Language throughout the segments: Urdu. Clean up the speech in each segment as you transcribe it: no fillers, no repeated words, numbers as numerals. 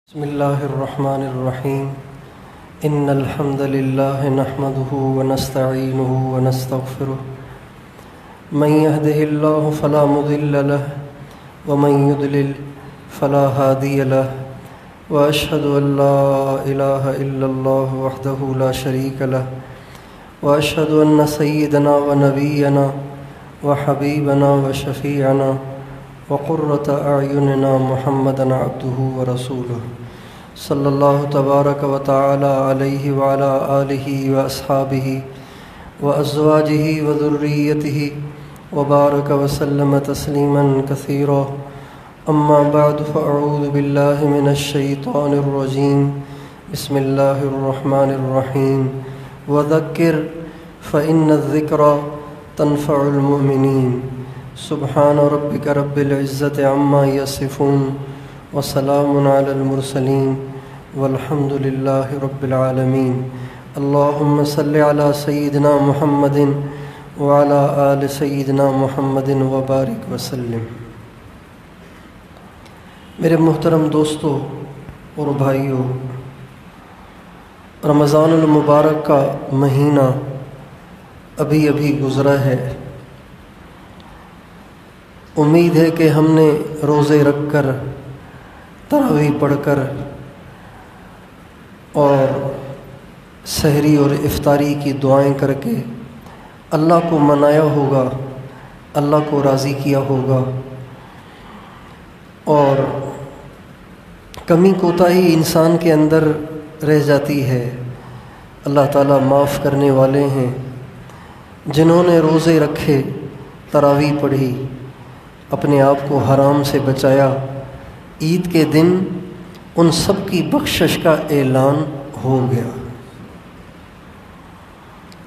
بسم الله الرحمن الرحيم إن الحمد لله نحمده ونستعينه ونستغفره من يهده الله فلا مضل له ومن يضلل فلا هادي له وأشهد أن لا إله إلا الله وحده لا شريك له وأشهد أن سيدنا ونبينا وحبيبنا وشفيعنا وقرة أعيننا محمدًا عبده ورسوله صلى الله تبارك وتعالى عليه وعلى آله وأصحابه وأزواجه وذريته وبارك وسلم تسليمًا كثيرا. أما بعد فأعوذ بالله من الشيطان الرجيم. بسم الله الرحمن الرحيم. وذكر فإن الذكرى تنفع المؤمنين. سبحان ربك رب العزة عما يصفون وسلام على المرسلين والحمد لله رب العالمين. اللهم صل على سيدنا محمد وعلى آل سيدنا محمد وبارك وسلم. میرے محترم دوستو اور بھائیو، رمضان المبارک کا مہینہ ابھی گزرا ہے. امید ہے کہ ہم نے روزے رکھ کر، تراویح پڑھ کر اور سحری اور افطاری کی دعائیں کر کے اللہ کو منایا ہوگا، اللہ کو راضی کیا ہوگا. اور کمی کوتاہی انسان کے اندر رہ جاتی ہے. اللہ تعالیٰ معاف کرنے والے ہیں. جنہوں نے روزے رکھے، تراویح پڑھی، اپنے آپ کو حرام سے بچایا، عید کے دن ان سب کی بخشش کا اعلان ہو گیا.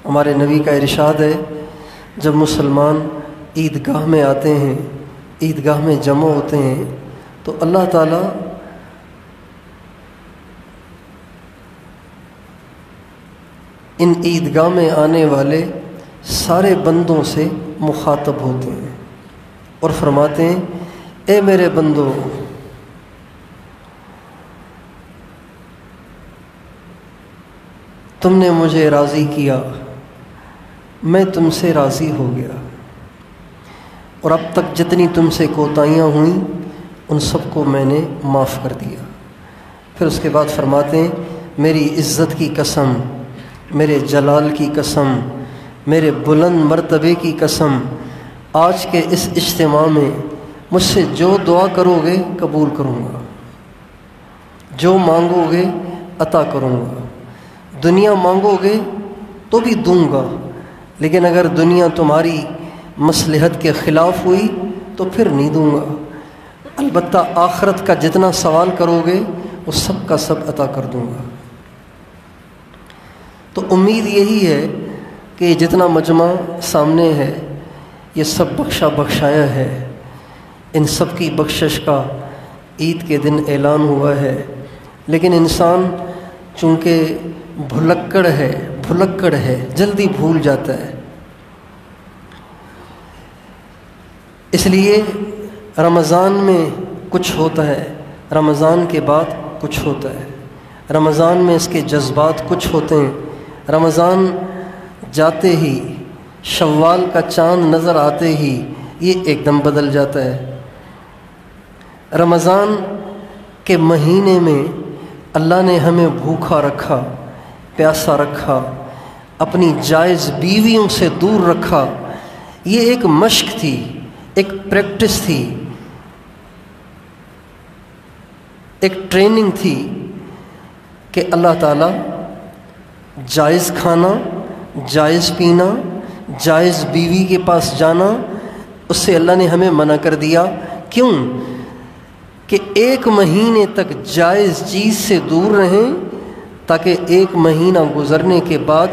ہمارے نبی کا ارشاد ہے، جب مسلمان عیدگاہ میں آتے ہیں، عیدگاہ میں جمع ہوتے ہیں، تو اللہ تعالیٰ ان عیدگاہ میں آنے والے سارے بندوں سے مخاطب ہوتے ہیں اور فرماتے ہیں، اے میرے بندو، تم نے مجھے راضی کیا، میں تم سے راضی ہو گیا، اور اب تک جتنی تم سے کوتاہیاں ہوئیں ان سب کو میں نے معاف کر دیا. پھر اس کے بعد فرماتے ہیں، میری عزت کی قسم، میرے جلال کی قسم، میرے بلند مرتبے کی قسم، آج کے اس اجتماع میں مجھ سے جو دعا کرو گے قبول کروں گا، جو مانگو گے عطا کروں گا. دنیا مانگو گے تو بھی دوں گا، لیکن اگر دنیا تمہاری مصلحت کے خلاف ہوئی تو پھر نہیں دوں گا. البتہ آخرت کا جتنا سوال کرو گے وہ سب کا سب عطا کر دوں گا. تو امید یہی ہے کہ جتنا مجمع سامنے ہے یہ سب بخشایا ہے. ان سب کی بخشش کا عید کے دن اعلان ہوا ہے. لیکن انسان چونکہ بھلکڑ ہے، جلدی بھول جاتا ہے. اس لیے رمضان میں کچھ ہوتا ہے، رمضان کے بعد کچھ ہوتا ہے. رمضان میں اس کے جذبات کچھ ہوتے ہیں. رمضان جاتے ہی، شوال کا چاند نظر آتے ہی یہ ایک دم بدل جاتا ہے. رمضان کے مہینے میں اللہ نے ہمیں بھوکا رکھا، پیاسا رکھا، اپنی جائز بیویوں سے دور رکھا. یہ ایک مشق تھی، ایک پریکٹس تھی، ایک ٹریننگ تھی کہ اللہ تعالیٰ جائز کھانا، جائز پینا، جائز بیوی کے پاس جانا، اس سے اللہ نے ہمیں منع کر دیا. کیوں؟ کہ ایک مہینے تک جائز چیز سے دور رہیں، تاکہ ایک مہینہ گزرنے کے بعد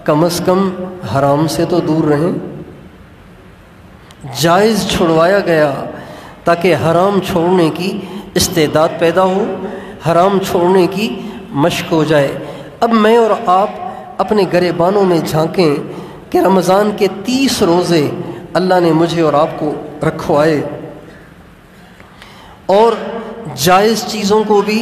کم از کم حرام سے تو دور رہیں. جائز چھڑوایا گیا تاکہ حرام چھوڑنے کی استعداد پیدا ہو، حرام چھوڑنے کی مشق ہو جائے. اب میں اور آپ اپنے گریبانوں میں جھانکیں کہ رمضان کے 30 روزے اللہ نے مجھے اور آپ کو رکھوائے، اور جائز چیزوں کو بھی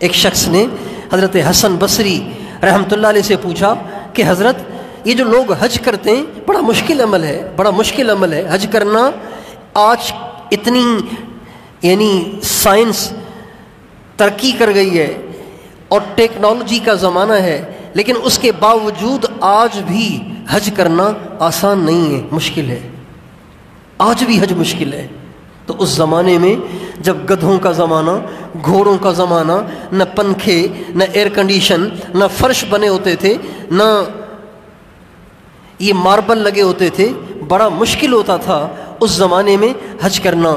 ایک شخص نے حضرت حسن بصری رحمۃ اللہ علیہ سے پوچھا کہ حضرت یہ جو لوگ حج کرتے ہیں بڑا مشکل عمل ہے حج کرنا. آج اتنی یعنی سائنس ترقی کر گئی ہے اور ٹیکنالوجی کا زمانہ ہے، لیکن اس کے باوجود آج بھی حج کرنا آسان نہیں ہے، مشکل ہے، آج بھی حج مشکل ہے. تو اس زمانے میں جب گدھوں کا زمانہ، گھوڑوں کا زمانہ، نہ پنکھے، نہ ایئر کنڈیشن، نہ فرش بنے ہوتے تھے، نہ یہ ماربل لگے ہوتے تھے، بڑا مشکل ہوتا تھا اس زمانے میں حج کرنا.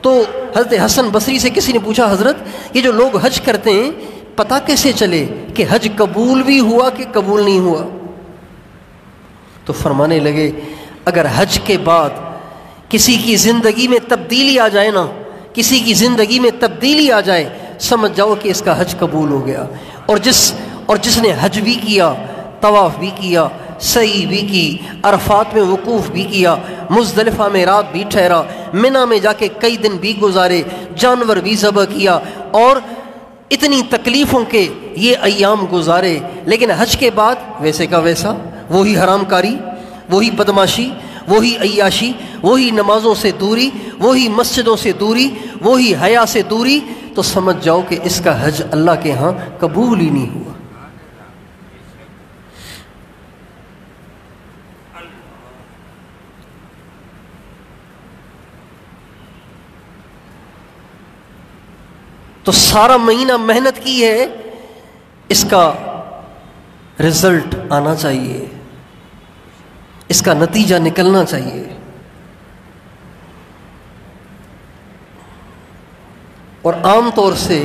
تو حضرت حسن بصری سے کسی نے پوچھا حضرت یہ جو لوگ حج کرتے ہیں پتہ کیسے چلے کہ حج قبول بھی ہوا کہ قبول نہیں ہوا؟ تو فرمانے لگے اگر حج کے بعد کسی کی زندگی میں تبدیلی آ جائے نا، کسی کی زندگی میں تبدیلی آ جائے، سمجھ جاؤ کہ اس کا حج قبول ہو گیا. اور جس نے حج بھی کیا، طواف بھی کیا، سعی بھی کی، عرفات میں وقوف بھی کیا، مزدلفہ میں رات بھی ٹھہرا، منی میں جا کے کئی دن بھی گزارے، جانور بھی ذبح کیا، اور اتنی تکلیفوں کے یہ ایام گزارے، لیکن حج کے بعد ویسے کا ویسا، وہی حرام کاری، وہی بدماشی، وہی عیاشی، وہی نمازوں سے دوری، وہی مسجدوں سے دوری، وہی حیا سے دوری، تو سمجھ جاؤ کہ اس کا حج اللہ کے ہاں قبول ہی نہیں ہوا. تو سارا مہینہ محنت کی ہے، اس کا رزلٹ آنا چاہیے، اس کا نتیجہ نکلنا چاہیے. اور عام طور سے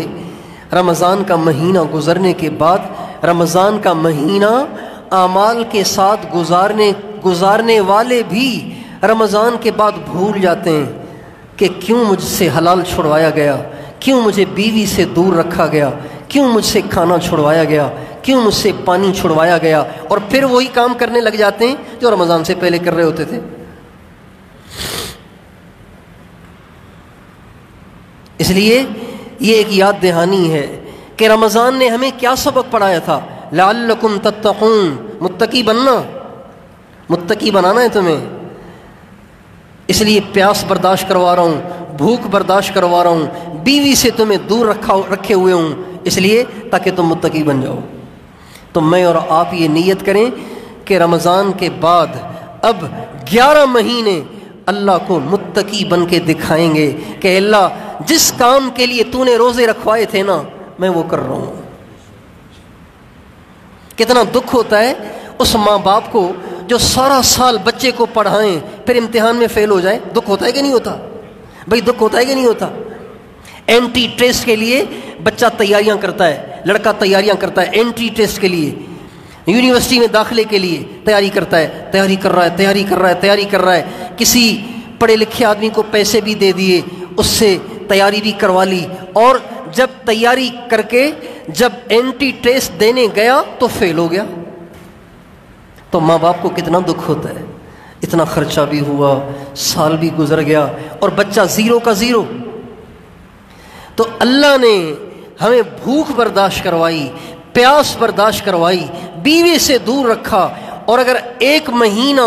رمضان کا مہینہ گزرنے کے بعد، رمضان کا مہینہ اعمال کے ساتھ گزارنے والے بھی رمضان کے بعد بھول جاتے ہیں کہ کیوں مجھ سے حلال چھڑوایا گیا، کیوں مجھے بیوی سے دور رکھا گیا، کیوں مجھ سے کھانا چھڑوایا گیا، کیوں مجھ سے پانی چھڑوایا گیا، اور پھر وہی کام کرنے لگ جاتے ہیں جو رمضان سے پہلے کر رہے ہوتے تھے. اس لیے یہ ایک یاد دہانی ہے کہ رمضان نے ہمیں کیا سبق پڑھایا تھا. لعلکم تتقون، متقی بنانا ہے تمہیں، اس لیے پیاس برداشت کروا رہا ہوں، بھوک برداشت کروا رہا ہوں، بیوی سے تمہیں دور رکھے ہوئے ہوں، اس لیے تاکہ تم متقی بن جاؤ. تو میں اور آپ یہ نیت کریں کہ رمضان کے بعد اب 11 مہینے اللہ کو متقی بن کے دکھائیں گے کہ اللہ جس کام کے لیے تو نے روزے رکھوائے تھے نا میں وہ کر رہا ہوں. کتنا دکھ ہوتا ہے اس ماں باپ کو جو سارا سال بچے کو پڑھائیں پھر امتحان میں فیل ہو جائے. دکھ ہوتا ہے کہ نہیں ہوتا بھائی؟ دکھ ہوتا ہے کہ نہیں ہوتا؟ اینٹری ٹیسٹ کے لیے بچہ تیاریاں کرتا ہے، لڑکا تیاریاں کرتا ہے اینٹری ٹیسٹ کے لیے، یونیورسٹی میں داخلے کے لیے تیاری کرتا ہے، تیاری کر رہا ہے. کسی پڑھے لکھے آدمی کو پیسے بھی دے دیے، اس سے تیاری بھی کروا لی، اور جب تیاری کر کے جب اینٹری ٹیسٹ دینے گیا تو فیل ہو گیا. تو ماں باپ کو کتنا دکھ ہوتا ہے، اتنا خرچہ بھی ہوا، سال بھی گزر گیا، اور بچہ زیرو کا زیرو. تو اللہ نے ہمیں بھوک برداشت کروائی، پیاس برداشت کروائی، بیوی سے دور رکھا، اور اگر 1 مہینہ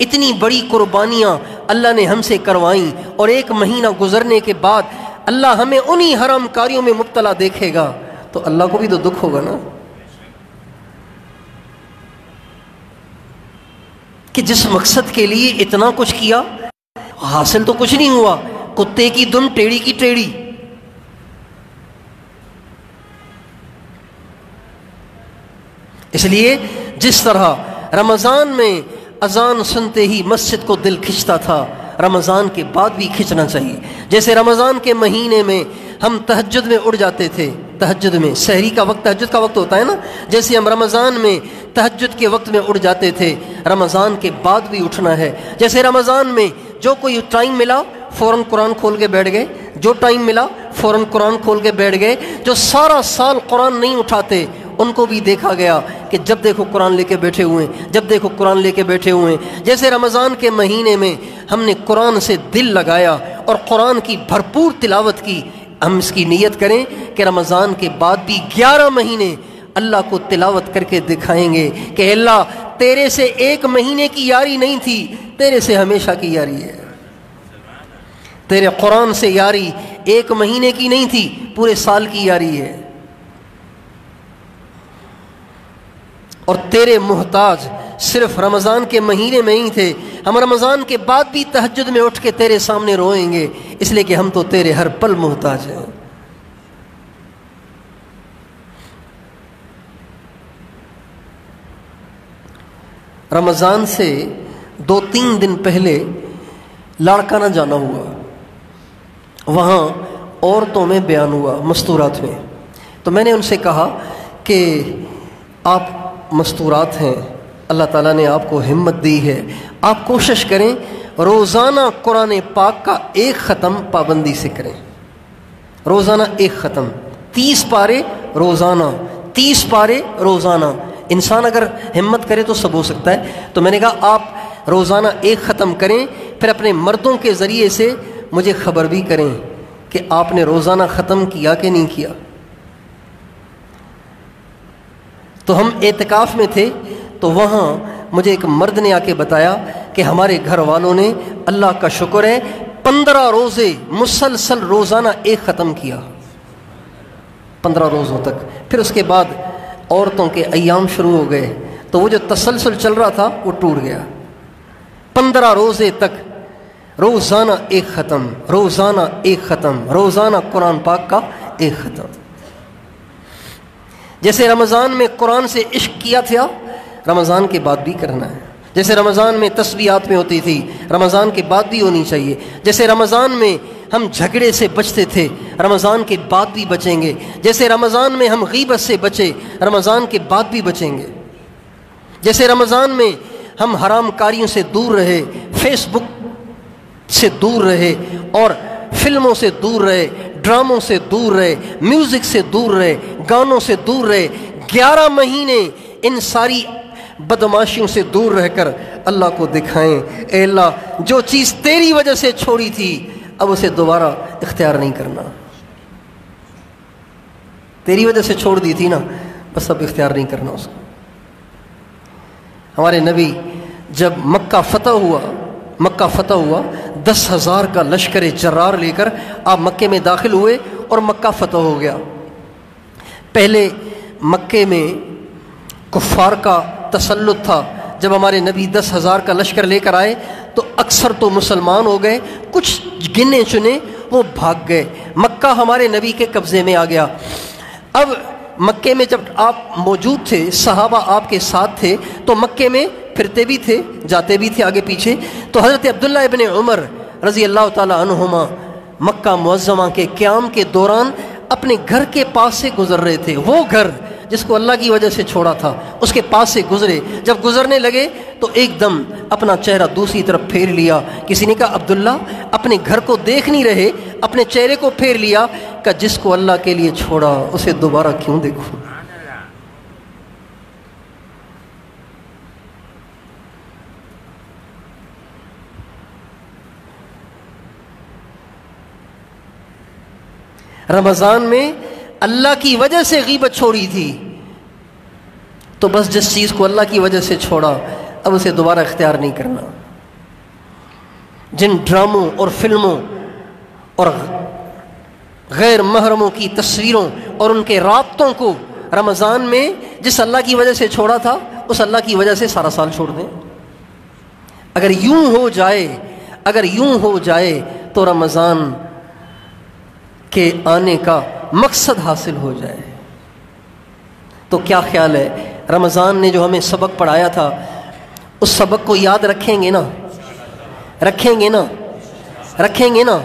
اتنی بڑی قربانیاں اللہ نے ہم سے کروائیں، اور 1 مہینہ گزرنے کے بعد اللہ ہمیں انہی حرام کاریوں میں مبتلا دیکھے گا تو اللہ کو بھی تو دکھ ہوگا نا کہ جس مقصد کے لیے اتنا کچھ کیا حاصل تو کچھ نہیں ہوا. کتے کی دم ٹیڑھی کی ٹیڑھی. اس لیے جس طرح رمضان میں اذان سنتے ہی مسجد کو دل کھنچتا تھا، رمضان کے بعد بھی کھنچنا چاہیے. جیسے رمضان کے مہینے میں ہم تہجد میں اڑ جاتے تھے، تہجد میں سحری کا وقت تہجد کا وقت ہوتا ہے نا، جیسے ہم رمضان میں تہجد کے وقت میں اڑ جاتے تھے، رمضان کے بعد بھی اٹھنا ہے. جیسے رمضان میں جو کوئی ٹائم ملا فوراً قرآن کھول کے بیٹھ گئے، جو ٹائم ملا فوراً قرآن کھول کے بیٹھ گئے. جو سارا سال قرآن نہیں اٹھاتے ان کو بھی دیکھا گیا کہ جب دیکھو قرآن لے کے بیٹھے ہوئے ہیں، جب دیکھو قرآن لے کے بیٹھے ہوئے ہیں. جیسے رمضان کے مہینے میں ہم نے قرآن سے دل لگایا اور قرآن کی بھرپور تلاوت کی، ہم اس کی نیت کریں کہ رمضان کے بعد بھی 11 مہینے اللہ کو تلاوت کر کے دکھائیں گے کہ اللہ تیرے سے 1 مہینے کی یاری نہیں تھی، تیرے سے ہمیشہ کی یاری ہے۔ تیرے قرآن سے یاری 1 مہینے کی نہیں تھی، پورے سال کی یاری ہے۔ اور تیرے محتاج صرف رمضان کے مہینے میں ہی تھے، ہم رمضان کے بعد بھی تہجد میں اٹھ کے تیرے سامنے روئیں گے، اس لیے کہ ہم تو تیرے ہر پل محتاج ہیں۔ رمضان سے 2-3 دن پہلے لاڑکانہ جانا ہوا، وہاں عورتوں میں بیان ہوا، مستورات میں۔ تو میں نے ان سے کہا کہ آپ مستورات ہیں، اللہ تعالیٰ نے آپ کو ہمت دی ہے، آپ کوشش کریں روزانہ قرآن پاک کا 1 ختم پابندی سے کریں، روزانہ 1 ختم، 30 پارے روزانہ، 30 پارے روزانہ۔ انسان اگر ہمت کرے تو سب ہو سکتا ہے۔ تو میں نے کہا آپ روزانہ 1 ختم کریں، پھر اپنے مردوں کے ذریعے سے مجھے خبر بھی کریں کہ آپ نے روزانہ ختم کیا کہ نہیں کیا۔ تو ہم اعتکاف میں تھے، تو وہاں مجھے ایک مرد نے آ کے بتایا کہ ہمارے گھر والوں نے اللہ کا شکر ہے 15 روزے مسلسل روزانہ 1 ختم کیا، 15 روزوں تک۔ پھر اس کے بعد عورتوں کے ایام شروع ہو گئے، تو وہ جو تسلسل چل رہا تھا وہ ٹوٹ گیا۔ 15 روزے تک روزانہ 1 ختم، روزانہ 1 ختم، روزانہ قرآن پاک کا 1 ختم۔ جیسے رمضان میں قرآن سے عشق کیا تھا، رمضان کے بعد بھی کرنا ہے۔ جیسے رمضان میں تسبیحات میں ہوتی تھی، رمضان کے بعد بھی ہونی چاہیے۔ جیسے رمضان میں ہم جھگڑے سے بچتے تھے، رمضان کے بعد بھی بچیں گے۔ جیسے رمضان میں ہم غیبت سے بچے، رمضان کے بعد بھی بچیں گے۔ جیسے رمضان میں ہم حرام کاریوں سے دور رہے، فیس بک سے دور رہے، اور فلموں سے دور رہے، ڈراموں سے دور رہے، میوزک سے دور رہے، گانوں سے دور رہے، 11 مہینے ان ساری بدماشیوں سے دور رہ کر اللہ کو دکھائیں، اے اللہ جو چیز تیری وجہ سے چھوڑی تھی اب اسے دوبارہ اختیار نہیں کرنا۔ تیری وجہ سے چھوڑ دی تھی نا، بس اب اختیار نہیں کرنا اس کو۔ ہمارے نبی جب مکہ فتح ہوا 10,000 کا لشکر جرار لے کر آپ مکے میں داخل ہوئے اور مکہ فتح ہو گیا۔ پہلے مکے میں کفار کا تسلط تھا، جب ہمارے نبی 10,000 کا لشکر لے کر آئے تو اکثر تو مسلمان ہو گئے، کچھ گنے چنے وہ بھاگ گئے، مکہ ہمارے نبی کے قبضے میں آ گیا۔ اب مکے میں جب آپ موجود تھے، صحابہ آپ کے ساتھ تھے، تو مکے میں پھرتے بھی تھے، جاتے بھی تھے آگے پیچھے۔ تو حضرت عبداللہ ابن عمر رضی اللہ تعالی عنہما مکہ معظمہ کے قیام کے دوران اپنے گھر کے پاس سے گزر رہے تھے، وہ گھر جس کو اللہ کی وجہ سے چھوڑا تھا اس کے پاس سے گزرے۔ جب گزرنے لگے تو ایک دم اپنا چہرہ دوسری طرف پھیر لیا۔ کسی نے کہا عبداللہ اپنے گھر کو دیکھ نہیں رہے، اپنے چہرے کو پھیر لیا، کہ جس کو اللہ کے لیے چھوڑا اسے دوبارہ کیوں دیکھوں۔ رمضان میں اللہ کی وجہ سے غیبت چھوڑی تھی، تو بس جس چیز کو اللہ کی وجہ سے چھوڑا اب اسے دوبارہ اختیار نہیں کرنا۔ جن ڈراموں اور فلموں اور غیر محرموں کی تصویروں اور ان کے رابطوں کو رمضان میں جس اللہ کی وجہ سے چھوڑا تھا اس اللہ کی وجہ سے سارا سال چھوڑ دیں۔ اگر یوں ہو جائے تو رمضان کے آنے کا مقصد حاصل ہو جائے۔ تو کیا خیال ہے، رمضان نے جو ہمیں سبق پڑھایا تھا اس سبق کو یاد رکھیں گے نا؟ رکھیں گے نا؟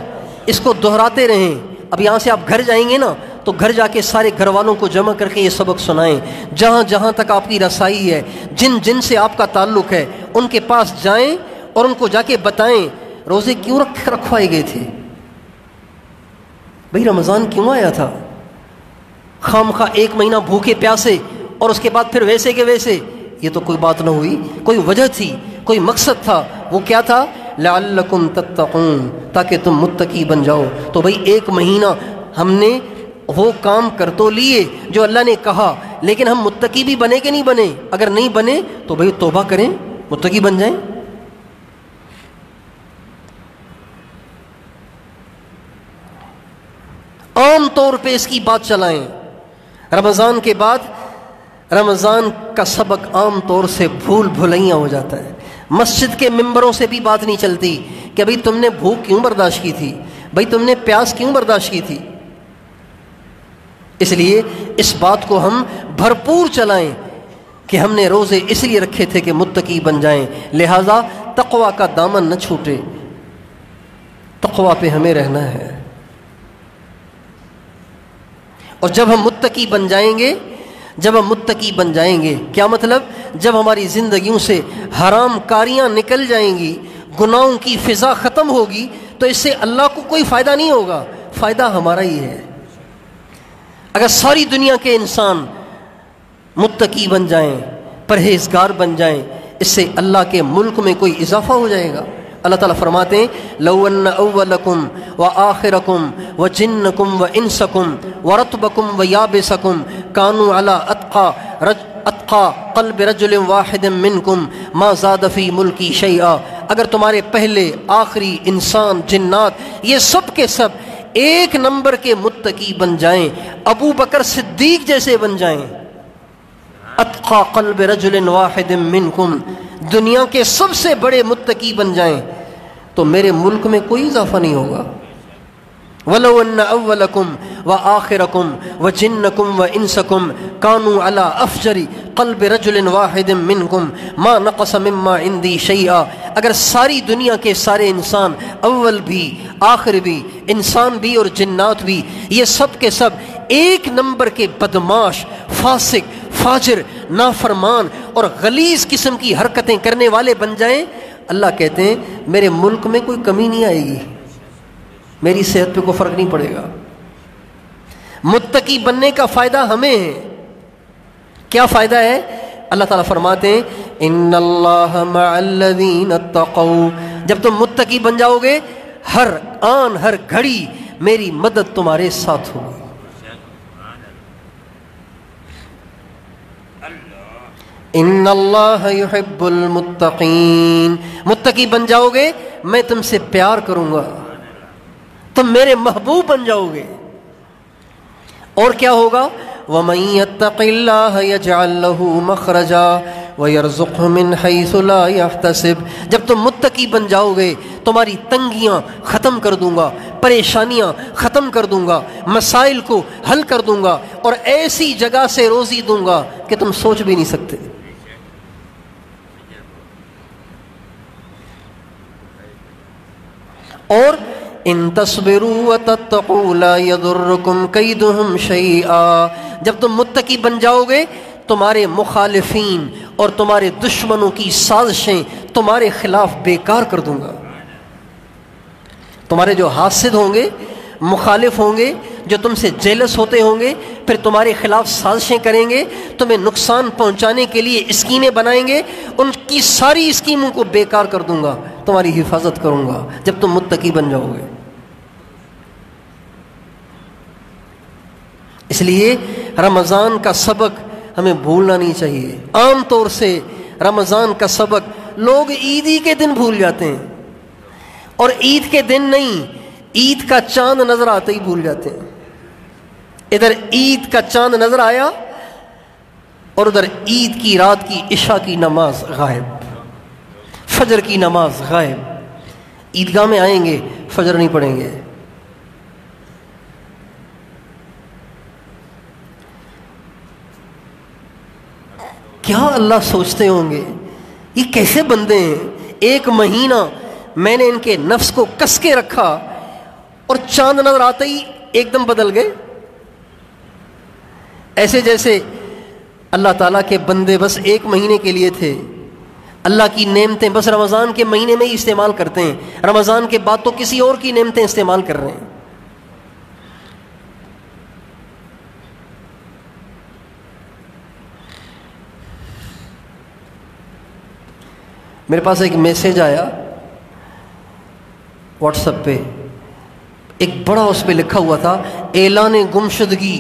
اس کو دہراتے رہیں۔ اب یہاں سے آپ گھر جائیں گے نا تو گھر جا کے سارے گھر والوں کو جمع کر کے یہ سبق سنائیں، جہاں جہاں تک آپ کی رسائی ہے، جن سے آپ کا تعلق ہے ان کے پاس جائیں اور ان کو جا کے بتائیں روزے کیوں رکھوائے گئے تھے، بھئی رمضان کیوں آیا تھا، خام خواہ 1 مہینہ بھوکے پیاسے اور اس کے بعد پھر ویسے کے ویسے، یہ تو کوئی بات نہ ہوئی، کوئی وجہ تھی، کوئی مقصد تھا۔ وہ کیا تھا؟ لعلکم تتقون، تاکہ تم متقی بن جاؤ۔ تو بھئی 1 مہینہ ہم نے وہ کام کر تو لیے جو اللہ نے کہا، لیکن ہم متقی بھی بنے کہ نہیں بنے؟ اگر نہیں بنے تو بھئی توبہ کریں، متقی بن جائیں۔ عام طور پہ اس کی بات چلائیں۔ رمضان کے بعد رمضان کا سبق عام طور سے بھول بھلائیاں ہو جاتا ہے۔ مسجد کے ممبروں سے بھی بات نہیں چلتی کہ بھئی تم نے بھوک کیوں برداشت کی تھی، بھئی تم نے پیاس کیوں برداشت کی تھی۔ اس لیے اس بات کو ہم بھرپور چلائیں کہ ہم نے روزے اس لیے رکھے تھے کہ متقی بن جائیں، لہذا تقوی کا دامن نہ چھوٹے، تقوی پہ ہمیں رہنا ہے۔ اور جب ہم متقی بن جائیں گے، جب ہم متقی بن جائیں گے، کیا مطلب؟ جب ہماری زندگیوں سے حرام کاریاں نکل جائیں گی، گناہوں کی فضا ختم ہوگی، تو اس سے اللہ کو کوئی فائدہ نہیں ہوگا، فائدہ ہمارا ہی ہے۔ اگر ساری دنیا کے انسان متقی بن جائیں، پرہیزگار بن جائیں، اس سے اللہ کے ملک میں کوئی اضافہ ہو جائے گا۔ اللہ تعالیٰ فرماتے ہیں لَوْ أَنَّ أَوَّلَكُمْ وَآخِرَكُمْ وَجِنَّكُمْ وَإِنسَكُمْ وَرَطْبَكُمْ وَيَابِسَكُمْ كَانُوا عَلَىٰ أَتْقَىٰ قَلْبِ رَجُلٍ وَاحِدٍ مِّنكُمْ مَا زَادَ فِي مُلْكِي شَيْئًا۔ اگر تمہارے پہلے آخری انسان، جنات، یہ سب کے سب ایک نمبر کے متقی بن جائیں، ابو بکر صدیق جیسے بن جائیں، اتقى قلب رجل واحد منکم، دنیا کے سب سے بڑے متقی بن جائیں، تو میرے ملک میں کوئی اضافہ نہیں ہوگا۔ وَلَوْ أَنَّ أَوَّلَكُمْ وَآخِرَكُمْ وَجِنَّكُمْ وَإِنسَكُمْ كَانُوا عَلَىٰ أَفْجَرِ قَلْبِ رَجُلٍ وَاحِدٍ مِّنكُمْ مَا نَقَصَ مِمَّا عِندِي شَيْئًا۔ اگر ساری دنیا کے سارے انسان، اول بھی آخر بھی، انسان بھی اور جنات بھی، یہ سب کے سب ایک نمبر کے بدماش، فاسق، فاجر، نافرمان اور غلیظ قسم کی حرکتیں کرنے والے بن جائیں، اللہ کہتے ہیں میرے ملک میں کوئی کمی نہیں آئے گی، میری صحت پہ کوئی فرق نہیں پڑے گا۔ متقی بننے کا فائدہ ہمیں ہے۔ کیا فائدہ ہے؟ اللہ تعالیٰ فرماتے ہیں ان اللہ مع الذین اتقوا، جب تم متقی بن جاؤ گے، ہر آن ہر گھڑی میری مدد تمہارے ساتھ ہوگی۔ ان اللہ یحب المتقین، متقی بن جاؤ گے میں تم سے پیار کروں گا، تم میرے محبوب بن جاؤ گے۔ اور کیا ہوگا؟ وَمَن يَتَّقِ اللَّهَ يَجْعَل لَّهُ مَخْرَجًا وَيَرْزُقْهُ مِنْ حَيْثُ لَا يَحْتَسِبُ، جب تم متقی بن جاؤ گے تمہاری تنگیاں ختم کر دوں گا، پریشانیاں ختم کر دوں گا، مسائل کو حل کر دوں گا، اور ایسی جگہ سے روزی دوں گا کہ تم سوچ بھی نہیں سکتے۔ اور ان تصبروا وتتقوا لا يضركم كيدهم شيئا، جب تم متقی بن جاؤ گے تمہارے مخالفین اور تمہارے دشمنوں کی سازشیں تمہارے خلاف بیکار کر دوں گا۔ تمہارے جو حاسد ہوں گے، مخالف ہوں گے، جو تم سے جیلس ہوتے ہوں گے، پھر تمہارے خلاف سازشیں کریں گے، تمہیں نقصان پہنچانے کے لیے اسکیمیں بنائیں گے، ان کی ساری اسکیموں کو بیکار کر دوں گا، تمہاری حفاظت کروں گا جب تم متقی بن جاؤ گے۔ اس لیے رمضان کا سبق ہمیں بھولنا نہیں چاہیے۔ عام طور سے رمضان کا سبق لوگ عید ہی کے دن بھول جاتے ہیں، اور عید کے دن نہیں، عید کا چاند نظر آتے ہی بھول جاتے ہیں۔ ادھر عید کا چاند نظر آیا اور ادھر عید کی رات کی عشاء کی نماز غائب، فجر کی نماز غائب۔ عیدگاہ میں آئیں گے فجر نہیں پڑھیں گے۔ کیا اللہ سوچتے ہوں گے یہ کیسے بندے ہیں، ایک مہینہ میں نے ان کے نفس کو کس کے رکھا اور چاند نظر آتے ہی ایک دم بدل گئے۔ ایسے جیسے اللہ تعالیٰ کے بندے بس ایک مہینے کے لیے تھے، اللہ کی نعمتیں بس رمضان کے مہینے میں ہی استعمال کرتے ہیں، رمضان کے بعد تو کسی اور کی نعمتیں استعمال کر رہے ہیں۔ میرے پاس ایک میسیج آیا واٹس ایپ پہ، ایک بڑا اس پہ لکھا ہوا تھا اعلان گمشدگی،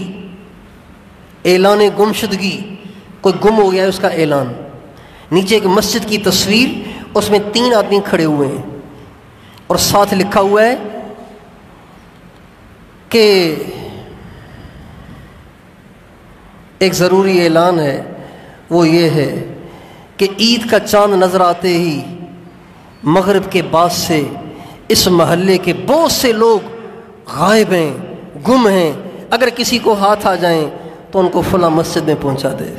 اعلان گمشدگی، کوئی گم ہو گیا ہے اس کا اعلان۔ نیچے ایک مسجد کی تصویر، اس میں 3 آدمی کھڑے ہوئے ہیں اور ساتھ لکھا ہوا ہے کہ ایک ضروری اعلان ہے، وہ یہ ہے کہ عید کا چاند نظر آتے ہی مغرب کے بعد سے اس محلے کے بہت سے لوگ غائب ہیں، گم ہیں، اگر کسی کو ہاتھ آ جائیں تو ان کو فلاں مسجد میں پہنچا دے۔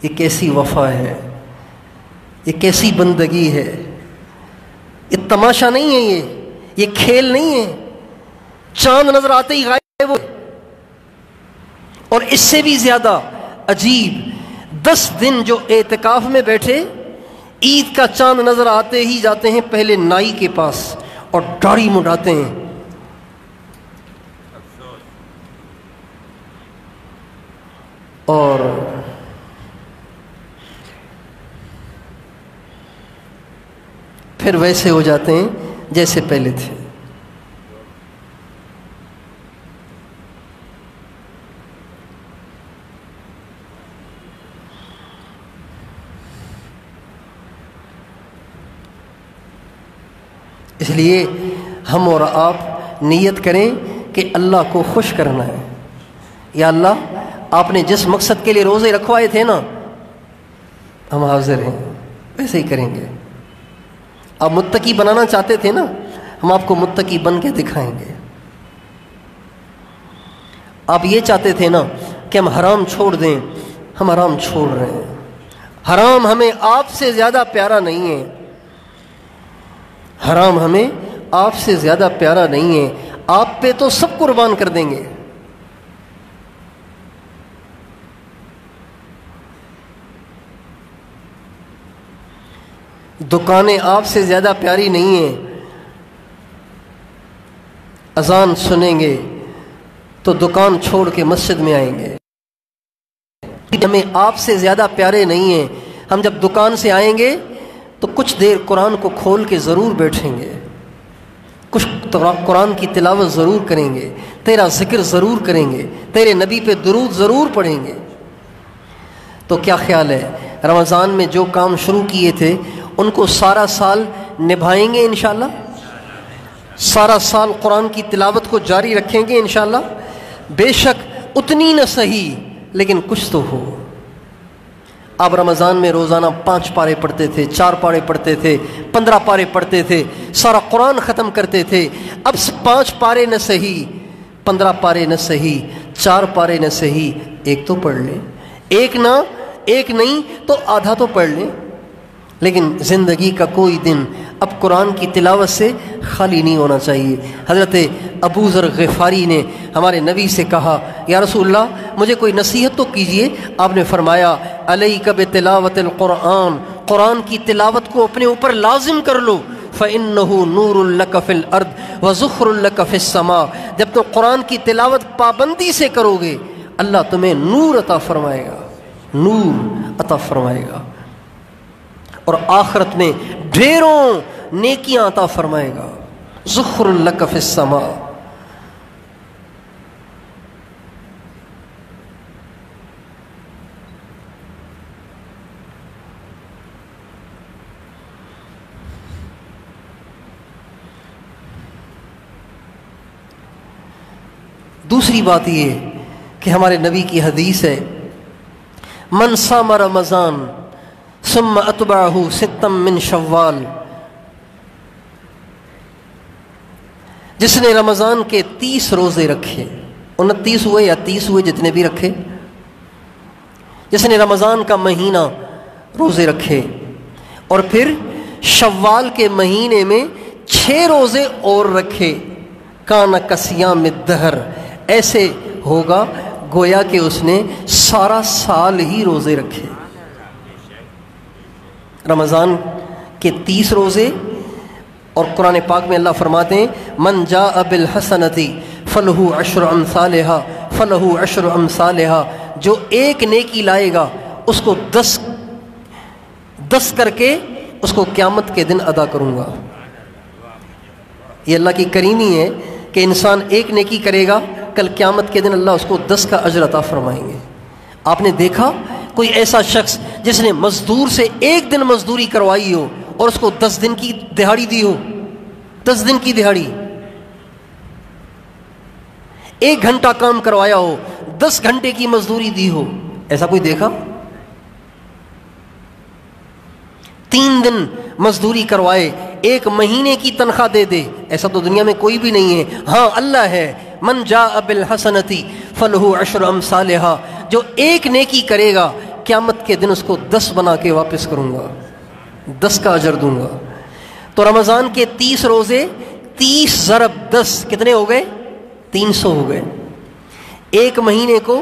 یہ کیسی وفا ہے، یہ کیسی بندگی ہے، یہ تماشا نہیں ہے، یہ کھیل نہیں ہے۔ چاند نظر آتے ہی غائب ہو، اور اس سے بھی زیادہ عجیب 10 دن جو اعتکاف میں بیٹھے، عید کا چاند نظر آتے ہی جاتے ہیں پہلے نائی کے پاس اور داڑھی مڈاتے ہیں، اور پھر ویسے ہو جاتے ہیں جیسے پہلے تھے۔ اس لیے ہم اور آپ نیت کریں کہ اللہ کو خوش کرنا ہے۔ یا اللہ، آپ نے جس مقصد کے لیے روزے رکھوائے تھے نا، ہم حاضر ہیں، ویسے ہی کریں گے۔ آپ متقی بنانا چاہتے تھے نا، ہم آپ کو متقی بن کے دکھائیں گے۔ آپ یہ چاہتے تھے نا کہ ہم حرام چھوڑ دیں، ہم حرام چھوڑ رہے ہیں۔ حرام ہمیں آپ سے زیادہ پیارا نہیں ہے، حرام ہمیں آپ سے زیادہ پیارا نہیں ہے، آپ پہ تو سب قربان کر دیں گے۔ دکانیں آپ سے زیادہ پیاری نہیں ہیں، اذان سنیں گے تو دکان چھوڑ کے مسجد میں آئیں گے۔ ہمیں آپ سے زیادہ پیارے نہیں ہیں، ہم جب دکان سے آئیں گے تو کچھ دیر قرآن کو کھول کے ضرور بیٹھیں گے، کچھ قرآن کی تلاوت ضرور کریں گے، تیرا ذکر ضرور کریں گے، تیرے نبی پہ درود ضرور پڑھیں گے۔ تو کیا خیال ہے، رمضان میں جو کام شروع کیے تھے ان کو سارا سال نبھائیں گے انشاءاللہ؟ سارا سال قرآن کی تلاوت کو جاری رکھیں گے انشاءاللہ؟ بے شک اتنی نہ صحیح لیکن کچھ تو ہو۔ آپ رمضان میں روزانہ 5 پارے پڑھتے تھے، 4 پارے پڑھتے تھے، 15 پارے پڑھتے تھے، سارا قرآن ختم کرتے تھے۔ اب 5 پارے نہ صحیح، 15 پارے نہ صحیح، 4 پارے نہ صحیح، ایک تو پڑھ لیں، ایک نہیں تو آدھا تو پڑھ لیں۔ لیکن زندگی کا کوئی دن اب قرآن کی تلاوت سے خالی نہیں ہونا چاہیے۔ حضرت ابو ذر غفاری نے ہمارے نبی سے کہا، یا رسول اللہ مجھے کوئی نصیحت تو کیجئے۔ آپ نے فرمایا، علیک بتلاوت القرآن، قرآن کی تلاوت کو اپنے اوپر لازم کر لو، فإنہ نور لک فی الارض وذخر لک فی السماء۔ جب تم قرآن کی تلاوت پابندی سے کرو گے، اللہ تمہیں نور عطا فرمائے گا، نور عطا فرمائے گا، اور آخرت میں ڈھیروں نیکیاں عطا فرمائے گا۔ ذخر لک فی السماء۔ دوسری بات یہ کہ ہمارے نبی کی حدیث ہے، من صام رمضان ثم اتبعہ ستا من شوال، جس نے رمضان کے 30 روزے رکھے، 29 ہوئے یا 30 ہوئے، جتنے بھی رکھے، جس نے رمضان کا مہینہ روزے رکھے اور پھر شوال کے مہینے میں 6 روزے اور رکھے، کان کصیام الدہر، ایسے ہوگا گویا کہ اس نے سارا سال ہی روزے رکھے۔ رمضان کے 30 روزے، اور قرآن پاک میں اللہ فرماتے ہیں، من جاء بالحسنۃ فلہ عشر امثالھا فلہ عشر امثالھا، جو ایک نیکی لائے گا اس کو 10 10 کر کے اس کو قیامت کے دن ادا کروں گا۔ یہ اللہ کی کریمی ہے کہ انسان ایک نیکی کرے گا، کل قیامت کے دن اللہ اس کو 10 کا اجر عطا فرمائیں گے۔ آپ نے دیکھا کوئی ایسا شخص جس نے مزدور سے 1 دن مزدوری کروائی ہو اور اس کو 10 دن کی دہاڑی دی ہو؟ 10 دن کی دہاڑی، 1 گھنٹہ کام کروایا ہو، 10 گھنٹے کی مزدوری دی ہو، ایسا کوئی دیکھا؟ 3 دن مزدوری کروائے 1 مہینے کی تنخواہ دے دے، ایسا تو دنیا میں کوئی بھی نہیں ہے۔ ہاں اللہ ہے، من جاء بالحسنتی فلہ عشر امثالہا، جو 1 نیکی کرے گا قیامت کے دن اس کو 10 بنا کے واپس کروں گا، 10 کا اجر دوں گا۔ تو رمضان کے 30 روزے، 30 ضرب 10 کتنے ہو گئے؟ 300 ہو گئے۔ 1 مہینے کو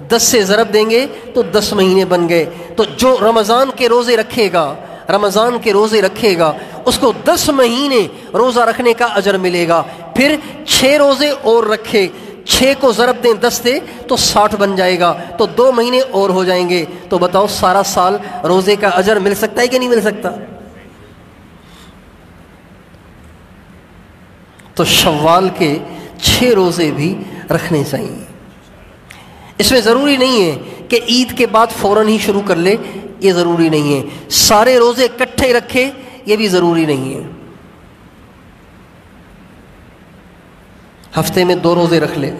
10 سے ضرب دیں گے تو 10 مہینے بن گئے۔ تو جو رمضان کے روزے رکھے گا، رمضان کے روزے رکھے گا، اس کو 10 مہینے روزہ رکھنے کا اجر ملے گا۔ پھر 6 روزے اور رکھے، 6 کو ضرب دیں 10 سے تو 60 بن جائے گا، تو 2 مہینے اور ہو جائیں گے۔ تو بتاؤ سارا سال روزے کا اجر مل سکتا ہے کہ نہیں مل سکتا؟ تو شوال کے 6 روزے بھی رکھنے چاہیے۔ اس میں ضروری نہیں ہے کہ عید کے بعد فوراً ہی شروع کر لے، یہ ضروری نہیں ہے۔ سارے روزے اکٹھے رکھے، یہ بھی ضروری نہیں ہے۔ ہفتے میں 2 روزے رکھ لے،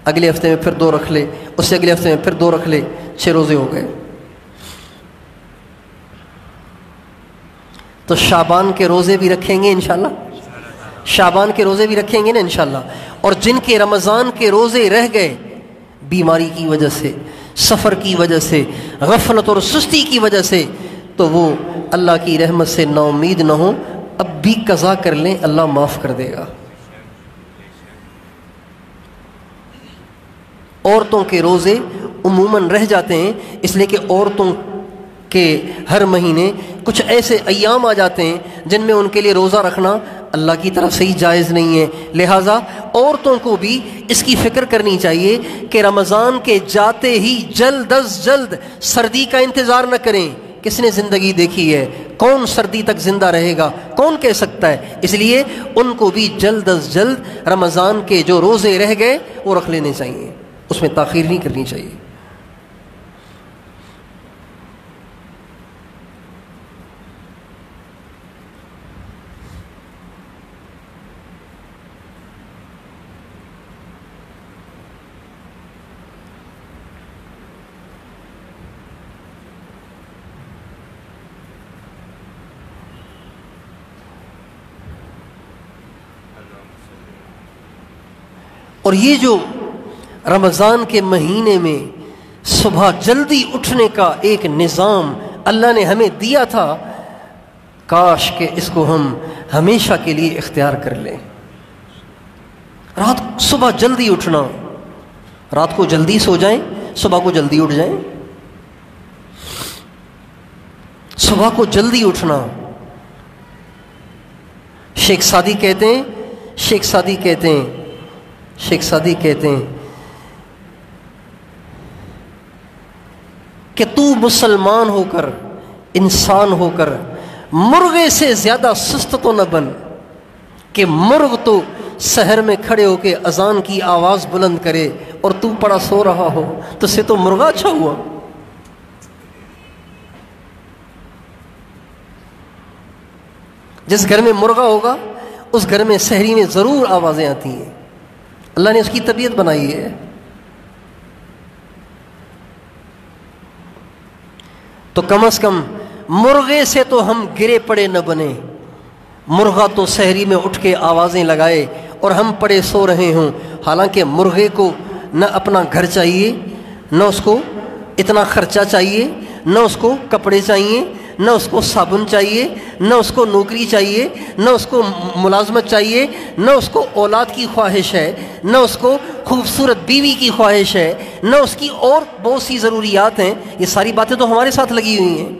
اگلے ہفتے میں پھر 2 رکھ لے، اس سے اگلے ہفتے میں پھر 2 رکھ لے، 6 روزے ہو گئے۔ تو شعبان کے روزے بھی رکھیں گے انشاءاللہ، شعبان کے روزے بھی رکھیں گے نا انشاءاللہ۔ اور جن کے رمضان کے روزے رہ گئے بیماری کی وجہ سے، سفر کی وجہ سے، غفلت اور سستی کی وجہ سے، تو وہ اللہ کی رحمت سے نا امید نہ ہو، اب بھی قضا کر لیں، اللہ معاف کر دے گا۔ عورتوں کے روزے عموماً رہ جاتے ہیں، اس لیے کہ عورتوں کے ہر مہینے کچھ ایسے ایام آ جاتے ہیں جن میں ان کے لیے روزہ رکھنا اللہ کی طرف سے ہی جائز نہیں ہے۔ لہٰذا عورتوں کو بھی اس کی فکر کرنی چاہیے کہ رمضان کے جاتے ہی جلد از جلد سردی کا انتظار نہ کریں۔ کس نے زندگی دیکھی ہے؟ کون سردی تک زندہ رہے گا؟ کون کہہ سکتا ہے؟ اس لیے ان کو بھی جلد از جلد رمضان کے جو روزے رہ گئے وہ رکھ لینے چاہیے، اس میں تاخیر نہیں کرنی چاہیے۔ اور یہ جو رمضان کے مہینے میں صبح جلدی اٹھنے کا ایک نظام اللہ نے ہمیں دیا تھا، کاش کہ اس کو ہم ہمیشہ کے لیے اختیار کر لیں۔ صبح جلدی اٹھنا، رات کو جلدی سو جائیں، صبح کو جلدی اٹھ جائیں۔ صبح کو جلدی اٹھنا۔ شیخ سعدی کہتے ہیں کہ تو مسلمان ہو کر، انسان ہو کر مرغے سے زیادہ سست تو نہ بن، کہ مرغ تو سحر میں کھڑے ہو کے اذان کی آواز بلند کرے اور تو پڑا سو رہا ہو، تو سے تو مرغا اچھا ہوا۔ جس گھر میں مرغا ہوگا اس گھر میں سحری میں ضرور آوازیں آتی ہیں، اللہ نے اس کی طبیعت بنائی ہے۔ تو کم از کم مرغے سے تو ہم گرے پڑے نہ بنے۔ مرغا تو سحری میں اٹھ کے آوازیں لگائے اور ہم پڑے سو رہے ہوں، حالانکہ مرغے کو نہ اپنا گھر چاہیے، نہ اس کو اتنا خرچہ چاہیے، نہ اس کو کپڑے چاہیے، نہ اس کو صابن چاہیے، نہ اس کو نوکری چاہیے، نہ اس کو ملازمت چاہیے، نہ اس کو اولاد کی خواہش ہے، نہ اس کو خوبصورت بیوی کی خواہش ہے، نہ اس کی اور بہت سی ضروریات ہیں۔ یہ ساری باتیں تو ہمارے ساتھ لگی ہوئی ہیں۔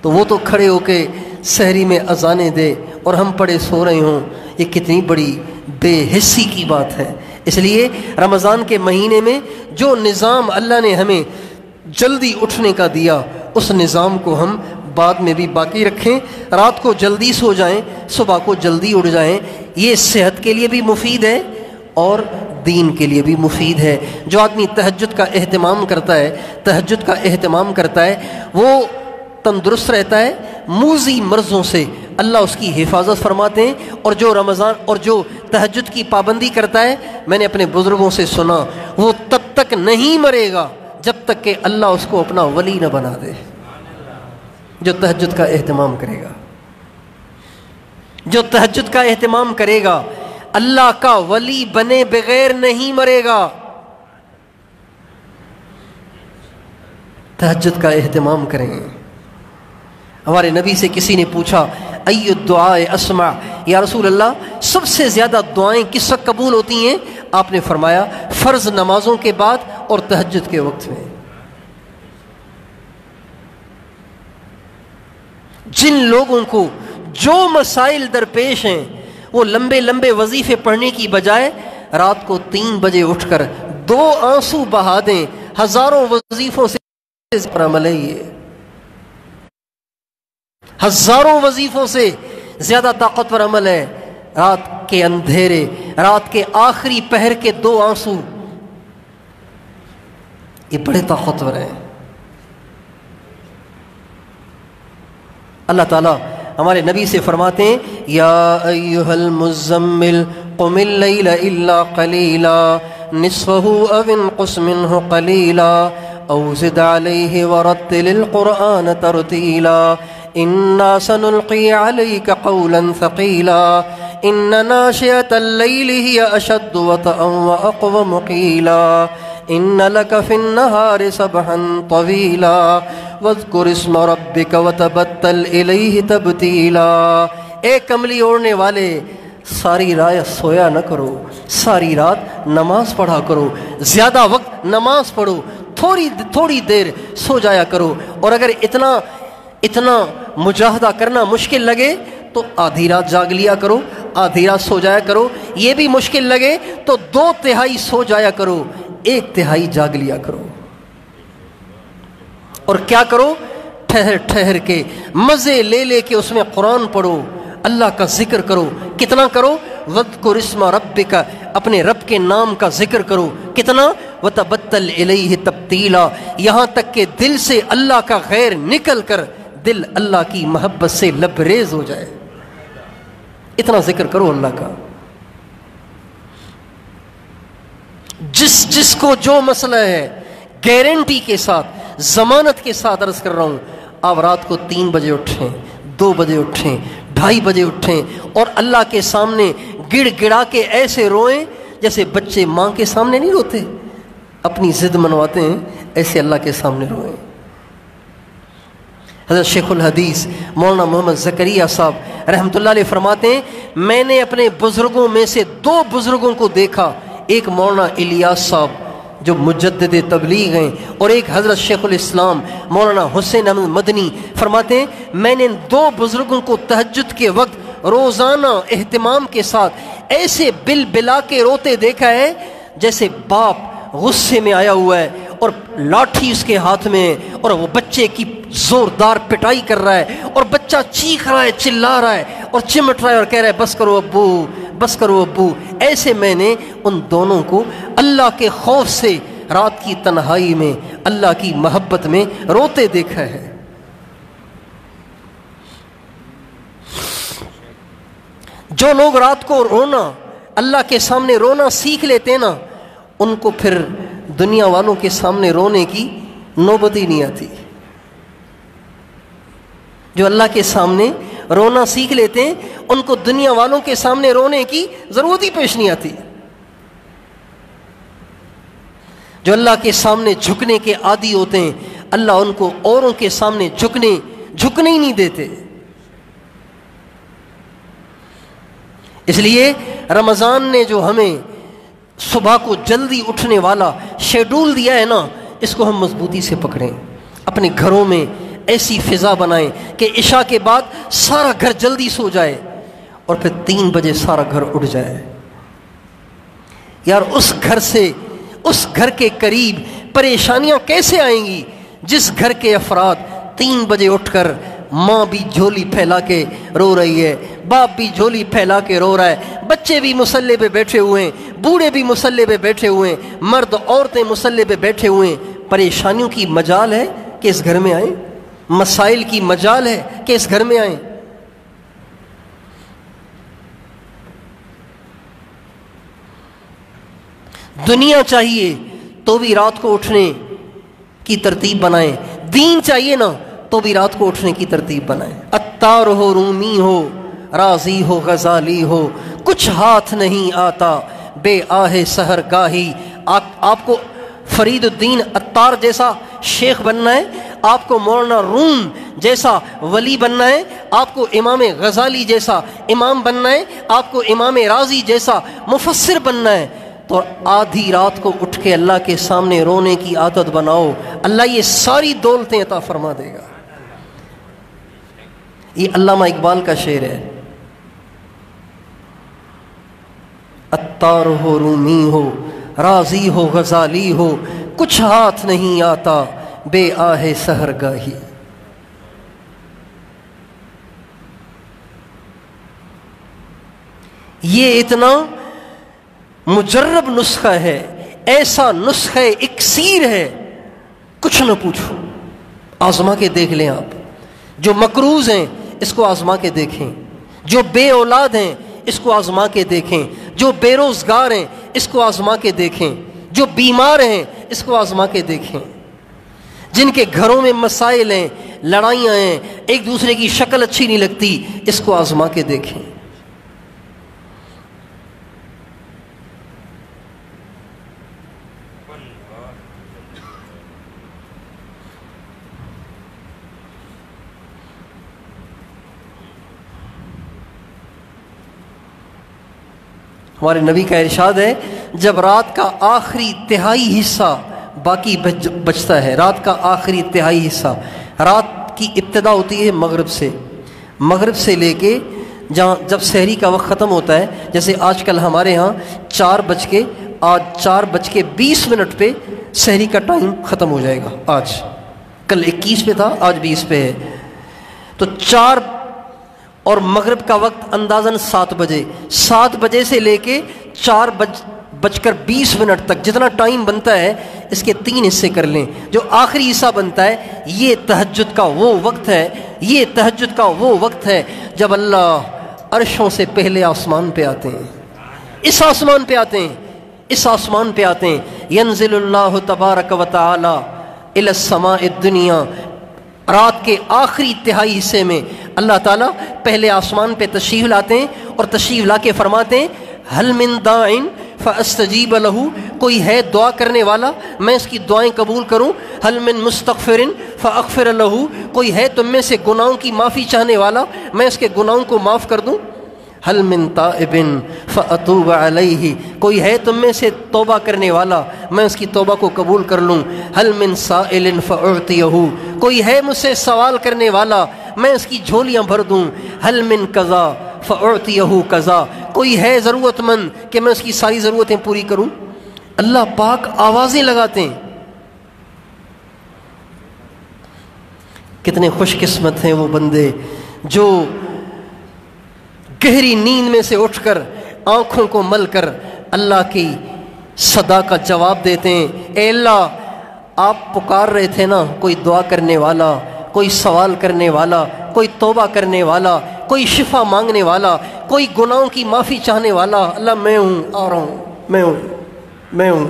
تو وہ تو کھڑے ہو کے سحری میں اذانیں دے اور ہم پڑے سو رہے ہوں، یہ کتنی بڑی بے حسی کی بات ہے۔ اس لیے رمضان کے مہینے میں جو نظام اللہ نے ہمیں جلدی اٹھنے کا دیا اس نظام کو ہم بعد میں بھی باقی رکھیں. رات کو جلدی سو جائیں، صبح کو جلدی اٹھ جائیں. یہ صحت کے لیے بھی مفید ہے اور دین کے لیے بھی مفید ہے. جو آدمی تہجد کا اہتمام کرتا ہے وہ تندرست رہتا ہے، موذی مرضوں سے اللہ اس کی حفاظت فرماتے ہیں. اور جو رمضان اور جو تہجد کی پابندی کرتا ہے، میں نے اپنے بزرگوں سے سنا، وہ تب تک نہیں مرے گا جب تک کہ اللہ اس کو اپنا ولی نہ بنا دے. جو تہجد کا اہتمام کرے گا اللہ کا ولی بنے بغیر نہیں مرے گا. تہجد کا اہتمام کریں. ہمارے نبی سے کسی نے پوچھا ای الدعاء اسمع، یا رسول اللہ سب سے زیادہ دعائیں کس وقت قبول ہوتی ہیں؟ آپ نے فرمایا فرض نمازوں کے بعد اور تہجد کے وقت میں. جن لوگوں کو جو مسائل درپیش ہیں وہ لمبے لمبے وظیفے پڑھنے کی بجائے رات کو 3 بجے اٹھ کر 2 آنسو بہا دیں، ہزاروں وظیفوں سے عمل ہے. یہ ہزاروں وظیفوں سے زیادہ طاقتور عمل ہے. رات کے اندھیرے، رات کے آخری پہر کے 2 آنسو، یہ بڑے طاقتور ہیں. اللہ تعالیٰ ہمارے نبی سے فرماتے ہیں یا ایھا المزمل قم اللیل الا قلیلا نصفہ او انقص منہ قلیلا او زد علیہ ورتل القرآن ترتیلا انا سنلقی علیک قولا ثقیلا ان ناشئة اللیل ہی اشد وطئا واقوم قیلا ان لک فی النہار سبحا طویلا واذکر اسم ربک وتبتل الیہ تبتیلا. اے کملی اوڑھنے والے، ساری رات سویا نہ کرو، ساری رات نماز پڑھا کرو، زیادہ وقت نماز پڑھو، تھوڑی دیر سو جایا کرو. اور اگر اتنا مجاہدہ کرنا مشکل لگے تو آدھی رات جاگ لیا کرو، آدھی رات سو جایا کرو. یہ بھی مشکل لگے تو 2/3 سو جایا کرو، 1/3 جاگ لیا کرو. اور کیا کرو؟ ٹھہر کے مزے لے کے اس میں قرآن پڑھو، اللہ کا ذکر کرو. کتنا کرو؟ وَاذْكُرِ اسْمَ رَبِّكَ، اپنے رب کے نام کا ذکر کرو. کتنا؟ وَتَبَتَّلْ إِلَيْهِ تَبْتِيلًا، یہاں تک کہ دل سے اللہ کا غیر نکل کر دل اللہ کی محبت سے لبریز ہو جائے. اتنا ذکر کرو اللہ کا. جس کو جو مسئلہ ہے گارنٹی کے ساتھ، ضمانت کے ساتھ عرض کر رہا ہوں، آپ رات کو 3 بجے اٹھیں، 2 بجے اٹھیں، 2:30 بجے اٹھیں اور اللہ کے سامنے گڑ گڑا کے ایسے روئیں جیسے بچے ماں کے سامنے نہیں روتے، اپنی ضد منواتے ہیں، ایسے اللہ کے سامنے روئیں. حضرت شیخ الحدیث مولانا محمد زکریا صاحب رحمۃ اللہ علیہ فرماتے ہیں میں نے اپنے بزرگوں میں سے 2 بزرگوں کو دیکھا، ایک مولانا الیاس صاحب جو مجدد تبلیغ ہیں اور ایک حضرت شیخ الاسلام مولانا حسین احمد مدنی. فرماتے ہیں میں نے 2 بزرگوں کو تہجد کے وقت روزانہ اہتمام کے ساتھ ایسے بل بلا کے روتے دیکھا ہے جیسے باپ غصے میں آیا ہوا ہے اور لاٹھی اس کے ہاتھ میں ہے اور وہ بچے کی زوردار پٹائی کر رہا ہے اور بچہ چیخ رہا ہے، چلا رہا ہے اور چمٹ رہا ہے اور کہہ رہا ہے بس کرو ابو، بس کرو ابو. ایسے میں نے ان دونوں کو اللہ کے خوف سے رات کی تنہائی میں اللہ کی محبت میں روتے دیکھا ہے. جو لوگ رات کو رونا، اللہ کے سامنے رونا سیکھ لیتے نا، ان کو پھر دنیا والوں کے سامنے رونے کی نوبت ہی نہیں آتی. جو اللہ کے سامنے رونا سیکھ لیتے ہیں ان کو دنیا والوں کے سامنے رونے کی ضرورت ہی پیش نہیں آتی. جو اللہ کے سامنے جھکنے کے عادی ہوتے ہیں اللہ ان کو اوروں کے سامنے جھکنے ہی نہیں دیتے. اس لیے رمضان نے جو ہمیں صبح کو جلدی اٹھنے والا شیڈول دیا ہے نا، اس کو ہم مضبوطی سے پکڑیں. اپنے گھروں میں ایسی فضا بنائیں کہ عشاء کے بعد سارا گھر جلدی سو جائے اور پھر 3 بجے سارا گھر اٹھ جائے. یار اس گھر کے قریب پریشانیاں کیسے آئیں گی جس گھر کے افراد 3 بجے اٹھ کر ماں بھی جھولی پھیلا کے رو رہی ہے، باپ بھی جھولی پھیلا کے رو رہا ہے، بچے بھی مصلی پہ بیٹھے ہوئے ہیں، بوڑھے بھی مصلی پہ بیٹھے ہوئے ہیں، مرد عورتیں مصلی پہ بیٹھے ہوئے ہیں۔ پریشانیوں کی مجال ہے کہ اس گھر میں آئیں، مسائل کی مجال ہے کہ اس گھر میں آئیں۔ دنیا چاہیے تو بھی رات کو اٹھنے کی ترتیب بنائیں، دین چاہیے نا تو بھی رات کو اٹھنے کی ترتیب بنائیں۔ عطار ہو، رومی ہو، رازی ہو، غزالی ہو، کچھ ہاتھ نہیں آتا بے آہ سحر گاہی۔ آپ کو فرید الدین عطار جیسا شیخ بننا ہے، آپ کو مولانا روم جیسا ولی بننا ہے، آپ کو امام غزالی جیسا امام بننا ہے، آپ کو امام رازی جیسا مفسر بننا ہے، تو آدھی رات کو اٹھ کے اللہ کے سامنے رونے کی عادت بناؤ، اللہ یہ ساری دولتیں عطا فرما دے گا۔ یہ علامہ اقبال کا شعر ہے، عطار ہو، رومی ہو، رازی ہو، غزالی ہو، کچھ ہاتھ نہیں آتا بے آہ سحر گاہی۔ یہ اتنا مجرب نسخہ ہے، ایسا نسخہ اکسیر ہے، کچھ نہ پوچھو، آزما کے دیکھ لیں۔ آپ جو مقروض ہیں اس کو آزما کے دیکھیں، جو بے اولاد ہیں اس کو آزما کے دیکھیں، جو بے روزگار ہیں اس کو آزما کے دیکھیں، جو بیمار ہیں اس کو آزما کے دیکھیں، جن کے گھروں میں مسائل ہیں، لڑائیاں ہیں، ایک دوسرے کی شکل اچھی نہیں لگتی، اس کو آزما کے دیکھیں۔ ہمارے نبی کا ارشاد ہے، جب رات کا آخری تہائی حصہ باقی بچتا ہے، رات کا آخری تہائی حصہ، رات کی ابتدا ہوتی ہے مغرب سے لے کے جب سحری کا وقت ختم ہوتا ہے، جیسے آج کل ہمارے ہاں 4:20 پہ سحری کا ٹائم ختم ہو جائے گا، آج کل 21 پہ تھا، آج 20 پہ ہے، تو 4 اور مغرب کا وقت اندازاً 7 بجے، 7 بجے سے لے کے 4:20 تک جتنا ٹائم بنتا ہے اس کے 3 حصے کر لیں۔ جو آخری حصہ بنتا ہے یہ تہجد کا وہ وقت ہے، یہ تہجد کا وہ وقت ہے جب اللہ عرشوں سے پہلے آسمان پہ آتے ہیں، اس آسمان پہ آتے ہیں، اس آسمان پہ آتے ہیں۔ ینزل اللہ تبارک و تعالی الی السماء الدنیا، رات کے آخری تہائی حصے میں اللہ تعالیٰ پہلے آسمان پہ تشریف لاتے ہیں اور تشریف لا کے فرماتے ہیں، ہل من داعٍ فاستجیب لہ، کوئی ہے دعا کرنے والا میں اس کی دعائیں قبول کروں، ہل من مستغفر فاغفر لہ، کوئی ہے تم میں سے گناہوں کی معافی چاہنے والا میں اس کے گناہوں کو معاف کر دوں، ہل من تائب فاتوب علیہ، کوئی ہے تم میں سے توبہ کرنے والا میں اس کی توبہ کو قبول کر لوں، ہل من سائل فاعطیہ، کوئی ہے مجھ سے سوال کرنے والا میں اس کی جھولیاں بھر دوں، ہل من قضا فاعطیہ قضا، کوئی ہے ضرورت مند کہ میں اس کی ساری ضرورتیں پوری کروں۔ اللہ پاک آوازیں لگاتے ہیں۔ کتنے خوش قسمت ہیں وہ بندے جو گہری نیند میں سے اٹھ کر آنکھوں کو مل کر اللہ کی صدا کا جواب دیتے ہیں، اے اللہ آپ پکار رہے تھے نا، کوئی دعا کرنے والا، کوئی سوال کرنے والا، کوئی توبہ کرنے والا، کوئی شفا مانگنے والا، کوئی گناہوں کی معافی چاہنے والا، اللہ میں ہوں، آ رہا ہوں، میں ہوں،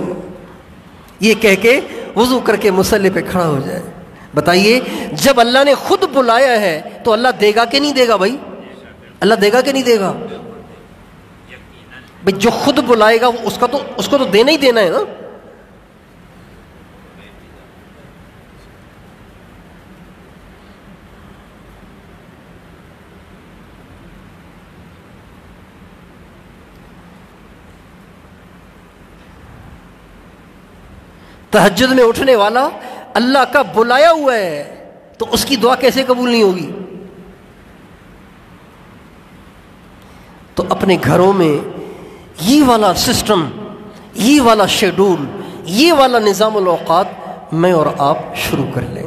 یہ کہہ کے وضو کر کے مصلی پہ کھڑا ہو جائے۔ بتائیے جب اللہ نے خود بلایا ہے تو اللہ دے گا کہ نہیں دے گا؟ بھائی اللہ دے گا کہ نہیں دے گا؟ بھائی جو خود بلائے گا اس کو تو دینا ہی دینا ہے نا۔ تہجد میں اٹھنے والا اللہ کا بلایا ہوا ہے تو اس کی دعا کیسے قبول نہیں ہوگی؟ تو اپنے گھروں میں یہ والا سسٹم، یہ والا شیڈول، یہ والا نظام الاوقات میں اور آپ شروع کر لیں۔